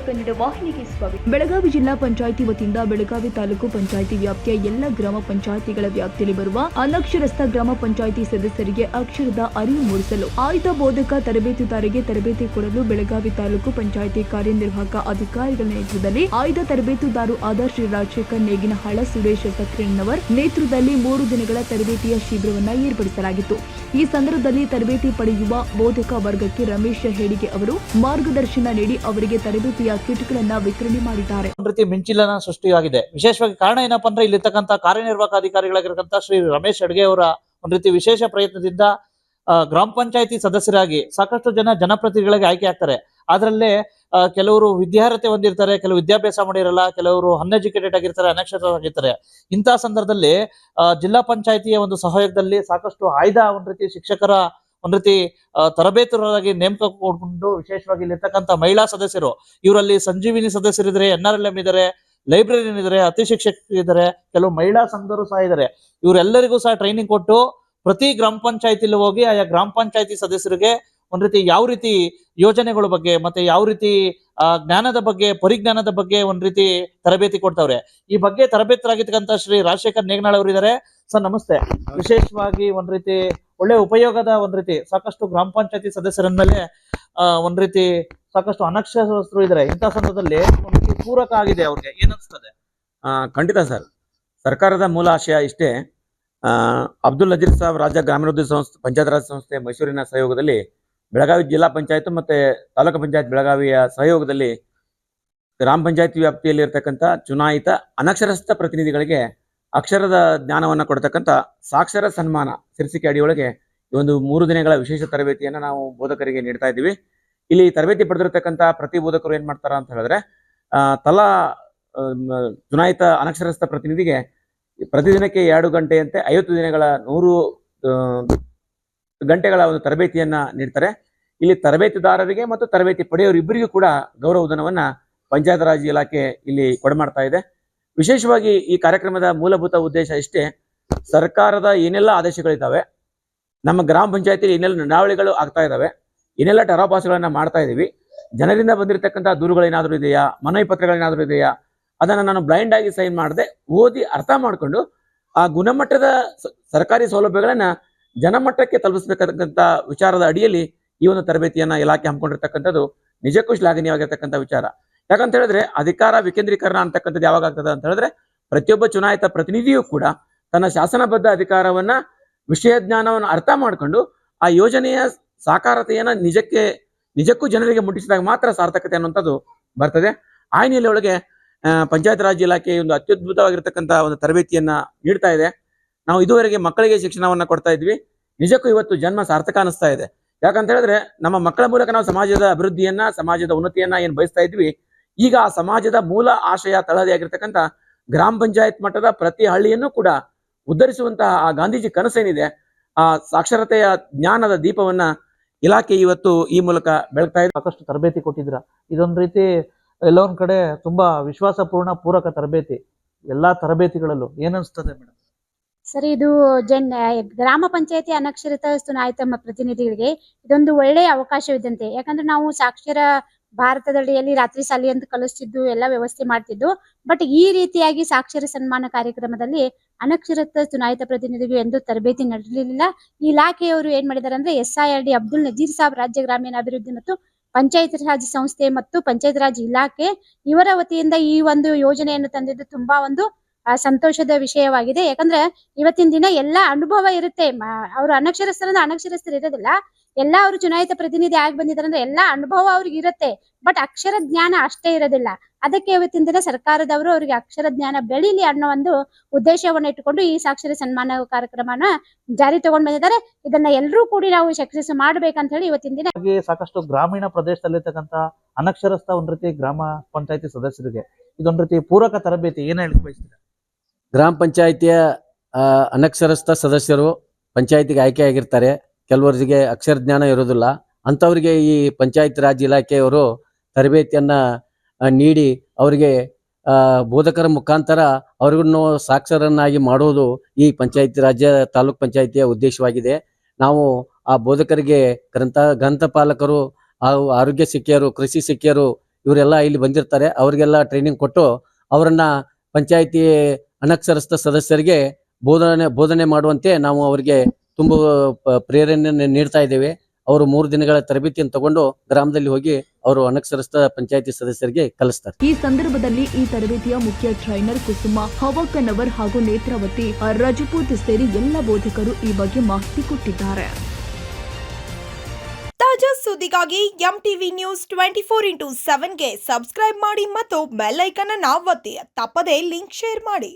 ಕನ್ನಡ ವಾಹಿನಿಗೆ ಸ್ವಾಗತ. ಬೆಳಗಾವಿ ಜಿಲ್ಲಾ ಪಂಚಾಯಿತಿ ವತಿಯಿಂದ ಬೆಳಗಾವಿ ತಾಲೂಕು ಪಂಚಾಯಿತಿ ವ್ಯಾಪ್ತಿಯ ಎಲ್ಲ ಗ್ರಾಮ ಪಂಚಾಯಿತಿಗಳ ವ್ಯಾಪ್ತಿಯಲ್ಲಿ ಬರುವ ಅನಕ್ಷರಸ್ಥ ಗ್ರಾಮ ಪಂಚಾಯಿತಿ ಸದಸ್ಯರಿಗೆ ಅಕ್ಷರದ ಅರಿವು ಮೂಡಿಸಲು ಆಯ್ದ ಬೋಧಕ ತರಬೇತುದಾರರಿಗೆ ತರಬೇತಿ ಕೊಡಲು ಬೆಳಗಾವಿ ತಾಲೂಕು ಪಂಚಾಯಿತಿ ಕಾರ್ಯನಿರ್ವಾಹಕ ಅಧಿಕಾರಿಗಳ ನೇತೃತ್ವದಲ್ಲಿ ಆಯ್ದ ತರಬೇತುದಾರರು ಆದ ಶ್ರೀ ರಾಜಶೇಖರ್ ನೇಗಿನಹಾಳ ಸುರೇಶ್ ಸಕ್ರೇನವರ್ ನೇತೃತ್ವದಲ್ಲಿ 3 ದಿನಗಳ ತರಬೇತಿಯ ಶಿಬಿರವನ್ನು ಏರ್ಪಡಿಸಲಾಗಿತ್ತು. ಈ ಸಂದರ್ಭದಲ್ಲಿ ತರಬೇತಿ ಪಡೆಯುವ ಬೋಧಕ ವರ್ಗಕ್ಕೆ ರಮೇಶ್ ಹೇಡಿಗೆ ಅವರು ಮಾರ್ಗದರ್ಶನ ನೀಡಿ ಅವರಿಗೆ ತರಬೇತಿಯ ಕಿಟ್ಗಳನ್ನು ವಿತರಣೆ ಮಾಡಿದ್ದಾರೆ. ಒಂದು ರೀತಿ ಮಿಂಚಿಲನ ಸೃಷ್ಟಿಯಾಗಿದೆ. ವಿಶೇಷವಾಗಿ ಕಾರಣ ಏನಪ್ಪಾ ಅಂದ್ರೆ ಇಲ್ಲಿರ್ತಕ್ಕಂಥ ಕಾರ್ಯನಿರ್ವಾಹಕ ಅಧಿಕಾರಿಗಳಾಗಿರ್ತಕ್ಕಂಥ ಶ್ರೀ ರಮೇಶ್ ಅಡ್ಗೆ ಅವರ ಒಂದು ರೀತಿ ವಿಶೇಷ ಪ್ರಯತ್ನದಿಂದ ಗ್ರಾಮ ಪಂಚಾಯತಿ ಸದಸ್ಯರಾಗಿ ಸಾಕಷ್ಟು ಜನ ಜನಪ್ರತಿನಿಧಿಗಳಿಗೆ ಆಯ್ಕೆ ಆಗ್ತಾರೆ. ಅದರಲ್ಲೇ ಕೆಲವರು ವಿದ್ಯಾರ್ಹತೆ ಹೊಂದಿರ್ತಾರೆ, ಕೆಲವು ವಿದ್ಯಾಭ್ಯಾಸ ಮಾಡಿರಲ್ಲ, ಕೆಲವರು ಅನ್ಎಜುಕೇಟೆಡ್ ಆಗಿರ್ತಾರೆ, ಅನಕ್ಷರರಾಗಿರ್ತಾರೆ. ಇಂತಹ ಸಂದರ್ಭದಲ್ಲಿ ಜಿಲ್ಲಾ ಪಂಚಾಯತಿಯ ಒಂದು ಸಹಯೋಗದಲ್ಲಿ ಸಾಕಷ್ಟು ಆಯ್ದ ಒಂದು ರೀತಿ ಶಿಕ್ಷಕರ ಒಂದು ರೀತಿ ತರಬೇತುದಾರರಾಗಿ ನೇಮಕ ಕೊಡ್ಕೊಂಡು ವಿಶೇಷವಾಗಿ ಇಲ್ಲಿರ್ತಕ್ಕಂಥ ಮಹಿಳಾ ಸದಸ್ಯರು, ಇವರಲ್ಲಿ ಸಂಜೀವಿನಿ ಸದಸ್ಯರಿದ್ದಾರೆ, NRLM ಇದ್ದಾರೆ, ಲೈಬ್ರರಿಯನ್ ಇದ್ದಾರೆ, ಅತಿ ಶಿಕ್ಷಕರು ಇದ್ದಾರೆ, ಕೆಲವು ಮಹಿಳಾ ಸಂಘರು ಸಹ ಇದ್ದಾರೆ. ಇವರೆಲ್ಲರಿಗೂ ಸಹ ಟ್ರೈನಿಂಗ್ ಕೊಟ್ಟು ಪ್ರತಿ ಗ್ರಾಮ ಪಂಚಾಯತಿಲಿ ಹೋಗಿ ಆಯಾ ಗ್ರಾಮ ಪಂಚಾಯತಿ ಸದಸ್ಯರಿಗೆ ಒಂದ್ ರೀತಿ ಯಾವ ರೀತಿ ಯೋಜನೆಗಳ ಬಗ್ಗೆ ಮತ್ತೆ ಯಾವ ರೀತಿ ಜ್ಞಾನದ ಬಗ್ಗೆ ಪರಿಜ್ಞಾನದ ಬಗ್ಗೆ ಒಂದ್ ರೀತಿ ತರಬೇತಿ ಕೊಡ್ತಾವ್ರೆ. ಈ ಬಗ್ಗೆ ತರಬೇತರಾಗಿರ್ತಕ್ಕಂಥ ಶ್ರೀ ರಾಜಶೇಖರ್ ನೇಗನಾಳ್ ಅವರು ಇದ್ದಾರೆ. ಸರ್ ನಮಸ್ತೆ. ವಿಶೇಷವಾಗಿ ಒಂದ್ ರೀತಿ ಒಳ್ಳೆ ಉಪಯೋಗದ ಒಂದ್ ರೀತಿ ಸಾಕಷ್ಟು ಗ್ರಾಮ ಪಂಚಾಯತಿ ಸದಸ್ಯರ ಮೇಲೆ ಒಂದ್ ರೀತಿ ಸಾಕಷ್ಟು ಅನಕ್ಷರಸ್ಥರು ಇದ್ದಾರೆ. ಇಂತಹ ಸಂದರ್ಭದಲ್ಲಿ ಒಂದ್ ರೀತಿ ಪೂರಕ ಆಗಿದೆ. ಅವ್ರಿಗೆ ಏನಿಸ್ತದೆ? ಖಂಡಿತ ಸರ್. ಸರ್ಕಾರದ ಮೂಲ ಆಶಯ ಇಷ್ಟೇ. ಅಬ್ದುಲ್ ನಜೀರ್ ಸಾಬ್ ರಾಜ್ಯ ಗ್ರಾಮೀಣಾಭಿವೃದ್ಧಿ ಸಂಸ್ಥೆ ಪಂಚಾಯತ್ ರಾಜ್ ಸಂಸ್ಥೆ ಮೈಸೂರಿನ ಸಹಯೋಗದಲ್ಲಿ ಬೆಳಗಾವಿ ಜಿಲ್ಲಾ ಪಂಚಾಯತ್ ಮತ್ತೆ ತಾಲೂಕು ಪಂಚಾಯತ್ ಬೆಳಗಾವಿಯ ಸಹಯೋಗದಲ್ಲಿ ಗ್ರಾಮ ಪಂಚಾಯತಿ ವ್ಯಾಪ್ತಿಯಲ್ಲಿ ಇರತಕ್ಕಂಥ ಚುನಾಯಿತ ಅನಕ್ಷರಸ್ಥ ಪ್ರತಿನಿಧಿಗಳಿಗೆ ಅಕ್ಷರದ ಜ್ಞಾನವನ್ನು ಕೊಡ್ತಕ್ಕಂಥ ಸಾಕ್ಷರ ಸನ್ಮಾನ ಶೀರ್ಷಿಕೆ ಅಡಿಯೊಳಗೆ ಈ ಒಂದು 3 ದಿನಗಳ ವಿಶೇಷ ತರಬೇತಿಯನ್ನು ನಾವು ಬೋಧಕರಿಗೆ ನೀಡ್ತಾ ಇದ್ದೀವಿ. ಇಲ್ಲಿ ತರಬೇತಿ ಪಡೆದಿರತಕ್ಕಂಥ ಪ್ರತಿ ಬೋಧಕರು ಏನ್ ಮಾಡ್ತಾರ ಅಂತ ಹೇಳಿದ್ರೆ ತಲಾ ಚುನಾಯಿತ ಅನಕ್ಷರಸ್ಥ ಪ್ರತಿನಿಧಿಗೆ ಪ್ರತಿದಿನಕ್ಕೆ 2 ಗಂಟೆಯಂತೆ 50 ದಿನಗಳ 100 ಗಂಟೆಗಳ ಒಂದು ತರಬೇತಿಯನ್ನ ನೀಡ್ತಾರೆ. ಇಲ್ಲಿ ತರಬೇತಿದಾರರಿಗೆ ಮತ್ತು ತರಬೇತಿ ಪಡೆಯೋರಿಬ್ಬರಿಗೂ ಕೂಡ ಗೌರವಧನವನ್ನ ಪಂಚಾಯತ್ ರಾಜ್ ಇಲಾಖೆ ಇಲ್ಲಿ ಕೊಡಮಾಡ್ತಾ ಇದೆ. ವಿಶೇಷವಾಗಿ ಈ ಕಾರ್ಯಕ್ರಮದ ಮೂಲಭೂತ ಉದ್ದೇಶ ಇಷ್ಟೇ. ಸರ್ಕಾರದ ಏನೆಲ್ಲ ಆದೇಶಗಳಿದ್ದಾವೆ, ನಮ್ಮ ಗ್ರಾಮ ಪಂಚಾಯತಿಯಲ್ಲಿ ಏನೆಲ್ಲ ನಡಾವಳಿಗಳು ಆಗ್ತಾ ಇದ್ದಾವೆ, ಏನೆಲ್ಲ ಟರಾಪಾಸ್ಗಳನ್ನ ಮಾಡ್ತಾ ಇದೀವಿ, ಜನರಿಂದ ಬಂದಿರತಕ್ಕಂಥ ದೂರುಗಳೇನಾದರೂ ಇದೆಯಾ, ಮನವಿ ಪತ್ರಗಳೇನಾದರೂ ಇದೆಯಾ, ಅದನ್ನು ನಾನು ಬ್ಲೈಂಡ್ ಆಗಿ ಸೈನ್ ಮಾಡದೆ ಓದಿ ಅರ್ಥ ಮಾಡಿಕೊಂಡು ಆ ಗುಣಮಟ್ಟದ ಸರ್ಕಾರಿ ಸೌಲಭ್ಯಗಳನ್ನ ಜನಮಟ್ಟಕ್ಕೆ ತಲುಪಿಸಬೇಕಂತ ವಿಚಾರದ ಅಡಿಯಲ್ಲಿ ಈ ಒಂದು ತರಬೇತಿಯನ್ನ ಇಲಾಖೆ ಹಮ್ಮಿಕೊಂಡಿರ್ತಕ್ಕಂಥದ್ದು ನಿಜಕ್ಕೂ ಶ್ಲಾಘನೀಯವಾಗಿರ್ತಕ್ಕಂಥ ವಿಚಾರ. ಯಾಕಂತ ಹೇಳಿದ್ರೆ ಅಧಿಕಾರ ವಿಕೇಂದ್ರೀಕರಣ ಅಂತಕ್ಕಂಥದ್ದು ಯಾವಾಗ ಆಗ್ತದೆ ಅಂತ ಹೇಳಿದ್ರೆ ಪ್ರತಿಯೊಬ್ಬ ಚುನಾಯಿತ ಪ್ರತಿನಿಧಿಯೂ ಕೂಡ ತನ್ನ ಶಾಸನಬದ್ಧ ಅಧಿಕಾರವನ್ನ ವಿಷಯ ಜ್ಞಾನವನ್ನು ಅರ್ಥ ಮಾಡಿಕೊಂಡು ಆ ಯೋಜನೆಯ ಸಾಕಾರತೆಯನ್ನ ನಿಜಕ್ಕೂ ಜನರಿಗೆ ಮುಟ್ಟಿಸಿದಾಗ ಮಾತ್ರ ಸಾರ್ಥಕತೆ ಅನ್ನುವಂಥದ್ದು ಬರ್ತದೆ. ಆ ಹಿನ್ನೆಲೆ ಒಳಗೆ ಪಂಚಾಯತ್ ರಾಜ್ ಇಲಾಖೆ ಒಂದು ಅತ್ಯದ್ಭುತವಾಗಿರ್ತಕ್ಕಂಥ ಒಂದು ತರಬೇತಿಯನ್ನ ನೀಡ್ತಾ ಇದೆ. ನಾವು ಇದುವರೆಗೆ ಮಕ್ಕಳಿಗೆ ಶಿಕ್ಷಣವನ್ನ ಕೊಡ್ತಾ ಇದ್ವಿ. ನಿಜಕ್ಕೂ ಇವತ್ತು ಜನ್ಮ ಸಾರ್ಥಕ ಅನಿಸ್ತಾ ಇದೆ. ಯಾಕಂತ ಹೇಳಿದ್ರೆ ನಮ್ಮ ಮಕ್ಕಳ ಮೂಲಕ ನಾವು ಸಮಾಜದ ಅಭಿವೃದ್ಧಿಯನ್ನ, ಸಮಾಜದ ಉನ್ನತಿಯನ್ನ ಏನ್ ಬಯಸ್ತಾ ಇದ್ವಿ, ಈಗ ಆ ಸಮಾಜದ ಮೂಲ ಆಶಯ ತಳಹದಿಯಾಗಿರ್ತಕ್ಕಂಥ ಗ್ರಾಮ ಪಂಚಾಯತ್ ಮಟ್ಟದ ಪ್ರತಿ ಹಳ್ಳಿಯನ್ನು ಕೂಡ ಉದ್ಧರಿಸುವಂತಹ ಆ ಗಾಂಧೀಜಿ ಕನಸೇನಿದೆ, ಆ ಸಾಕ್ಷರತೆಯ ಜ್ಞಾನದ ದೀಪವನ್ನ ಇಲಾಖೆ ಇವತ್ತು ಈ ಮೂಲಕ ಬೆಳಗ್ತಾ ಇದೆ. ಸಾಕಷ್ಟು ತರಬೇತಿ ಕೊಟ್ಟಿದ್ರ. ಇದೊಂದ್ ರೀತಿ ಎಲ್ಲೊಂದ್ ಕಡೆ ತುಂಬಾ ವಿಶ್ವಾಸಪೂರ್ಣ ಪೂರಕ ತರಬೇತಿ. ಎಲ್ಲಾ ತರಬೇತಿಗಳಲ್ಲೂ ಏನನ್ಸ್ತದೆ ಮೇಡಮ್? ಸರ್, ಇದು ಗ್ರಾಮ ಪಂಚಾಯತಿ ಅನಕ್ಷರತ ಚುನಾಯಿತ ಪ್ರತಿನಿಧಿಗಳಿಗೆ ಇದೊಂದು ಒಳ್ಳೆಯ ಅವಕಾಶವಿದ್ದಂತೆ. ಯಾಕಂದ್ರೆ ನಾವು ಸಾಕ್ಷರ ಭಾರತದಡಿಯಲ್ಲಿ ರಾತ್ರಿ ಶಾಲೆ ಅಂತ ಕಲಿಸ್ತಿದ್ದು, ಎಲ್ಲ ವ್ಯವಸ್ಥೆ ಮಾಡ್ತಿದ್ದು. ಬಟ್ ಈ ರೀತಿಯಾಗಿ ಸಾಕ್ಷರ ಸನ್ಮಾನ ಕಾರ್ಯಕ್ರಮದಲ್ಲಿ ಅನಕ್ಷರತ ಚುನಾಯಿತ ಪ್ರತಿನಿಧಿಗಳು ಎಂದು ತರಬೇತಿ ನಡೆಯಲಿಲ್ಲ. ಈ ಇಲಾಖೆಯವರು ಏನ್ ಮಾಡಿದ್ದಾರೆ ಅಂದ್ರೆ SIRD ಅಬ್ದುಲ್ ನಜೀರ್ ಸಾಬ್ ರಾಜ್ಯ ಗ್ರಾಮೀಣಾಭಿವೃದ್ಧಿ ಮತ್ತು ಪಂಚಾಯತ್ ರಾಜ್ ಸಂಸ್ಥೆ ಮತ್ತು ಪಂಚಾಯತ್ ರಾಜ್ ಇಲಾಖೆ ಇವರ ವತಿಯಿಂದ ಈ ಒಂದು ಯೋಜನೆಯನ್ನು ತಂದಿದ್ದು ತುಂಬಾ ಒಂದು ಸಂತೋಷದ ವಿಷಯವಾಗಿದೆ. ಯಾಕಂದ್ರೆ ಇವತ್ತಿನ ದಿನ ಎಲ್ಲಾ ಅನುಭವ ಇರುತ್ತೆ. ಅವರು ಅನಕ್ಷರಸ್ಥರು ಇರೋದಿಲ್ಲ. ಎಲ್ಲ ಅವರು ಚುನಾಯಿತ ಪ್ರತಿನಿಧಿ ಆಗಿ ಬಂದಿದ್ದಾರೆ ಅಂದ್ರೆ ಎಲ್ಲಾ ಅನುಭವ ಅವ್ರಿಗೆ ಇರುತ್ತೆ. ಬಟ್ ಅಕ್ಷರ ಜ್ಞಾನ ಅಷ್ಟೇ ಇರೋದಿಲ್ಲ. ಅದಕ್ಕೆ ಇವತ್ತಿನ ದಿನ ಸರ್ಕಾರದವರು ಅವರಿಗೆ ಅಕ್ಷರ ಜ್ಞಾನ ಬೆಳೀಲಿ ಅನ್ನೋ ಒಂದು ಉದ್ದೇಶವನ್ನ ಇಟ್ಟುಕೊಂಡು ಈ ಸಾಕ್ಷರ ಸನ್ಮಾನ ಕಾರ್ಯಕ್ರಮನ ಜಾರಿ ತಗೊಂಡ್ ಬಂದಿದ್ದಾರೆ. ಇದನ್ನ ಎಲ್ಲರೂ ಕೂಡಿ ನಾವು ಯಶಸ್ಸು ಮಾಡ್ಬೇಕಂತ ಹೇಳಿ ಇವತ್ತಿನ ದಿನ ಸಾಕಷ್ಟು ಗ್ರಾಮೀಣ ಪ್ರದೇಶದಲ್ಲಿರ್ತಕ್ಕಂಥ ಅನಕ್ಷರಸ್ಥ ಒಂದ್ ರೀತಿ ಗ್ರಾಮ ಪಂಚಾಯತಿ ಸದಸ್ಯರಿಗೆ ಇದೊಂದ್ ರೀತಿ ಪೂರಕ ತರಬೇತಿ ಏನ್ ಹೇಳಕ್ ಬಯಸ್ತೀರಾ? ಗ್ರಾಮ ಪಂಚಾಯಿತಿಯ ಅನಕ್ಷರಸ್ಥ ಸದಸ್ಯರು ಪಂಚಾಯತಿಗೆ ಆಯ್ಕೆ ಆಗಿರ್ತಾರೆ. ಕೆಲವರಿಗೆ ಅಕ್ಷರ ಜ್ಞಾನ ಇರೋದಿಲ್ಲ. ಅಂಥವ್ರಿಗೆ ಈ ಪಂಚಾಯತ್ ರಾಜ್ ಇಲಾಖೆಯವರು ತರಬೇತಿಯನ್ನ ನೀಡಿ ಅವರಿಗೆ ಬೋಧಕರ ಮುಖಾಂತರ ಅವ್ರಿಗೂ ಸಾಕ್ಷರನ್ನಾಗಿ ಮಾಡುವುದು ಈ ಪಂಚಾಯತ್ ರಾಜ್ಯ ತಾಲೂಕ್ ಪಂಚಾಯಿತಿಯ ಉದ್ದೇಶವಾಗಿದೆ. ನಾವು ಆ ಬೋಧಕರಿಗೆ ಗ್ರಂಥಪಾಲಕರು, ಆರೋಗ್ಯ ಶಿಕ್ಷಕರು, ಕೃಷಿ ಶಿಕ್ಷಕರು ಇವರೆಲ್ಲ ಇಲ್ಲಿ ಬಂದಿರ್ತಾರೆ. ಅವರಿಗೆಲ್ಲ ಟ್ರೈನಿಂಗ್ ಕೊಟ್ಟು ಅವರನ್ನ ಪಂಚಾಯಿತಿ ಅನಕ್ಷರಸ್ಥ ಸದಸ್ಯರಿಗೆ ಬೋಧನೆ ಮಾಡುವಂತೆ ನಾವು ಅವರಿಗೆ ತುಂಬ ಪ್ರೇರಣೆ ನೀಡ್ತಾ ಇದ್ದೇವೆ. ಅವರು 3 ದಿನಗಳ ತರಬೇತಿಯನ್ನು ತಗೊಂಡು ಗ್ರಾಮದಲ್ಲಿ ಹೋಗಿ ಅವರು ಅನಕ್ಷರಸ್ಥ ಪಂಚಾಯಿತಿ ಸದಸ್ಯರಿಗೆ ಕಲಿಸ್ತಾರೆ. ಈ ಸಂದರ್ಭದಲ್ಲಿ ಈ ತರಬೇತಿಯ ಮುಖ್ಯ ಟ್ರೈನರ್ ಕುಸುಮ ಹವಕನವರ್ ಹಾಗೂ ನೇತ್ರಾವತಿ ರಜಪೂತ್ ಸೇರಿ ಎಲ್ಲ ಬೋಧಕರು ಈ ಬಗ್ಗೆ ಮಾಹಿತಿ ಕೊಟ್ಟಿದ್ದಾರೆ. ತಾಜಾ ಸುದ್ದಿಗಾಗಿ MTV ನ್ಯೂಸ್ 24/7ಗೆ ಸಬ್ಸ್ಕ್ರೈಬ್ ಮಾಡಿ ಮತ್ತು ಬೆಲ್ ಐಕಾನ್ ಅನ್ನು ಒತ್ತಿ. ತಪ್ಪದೇ ಲಿಂಕ್ ಶೇರ್ ಮಾಡಿ.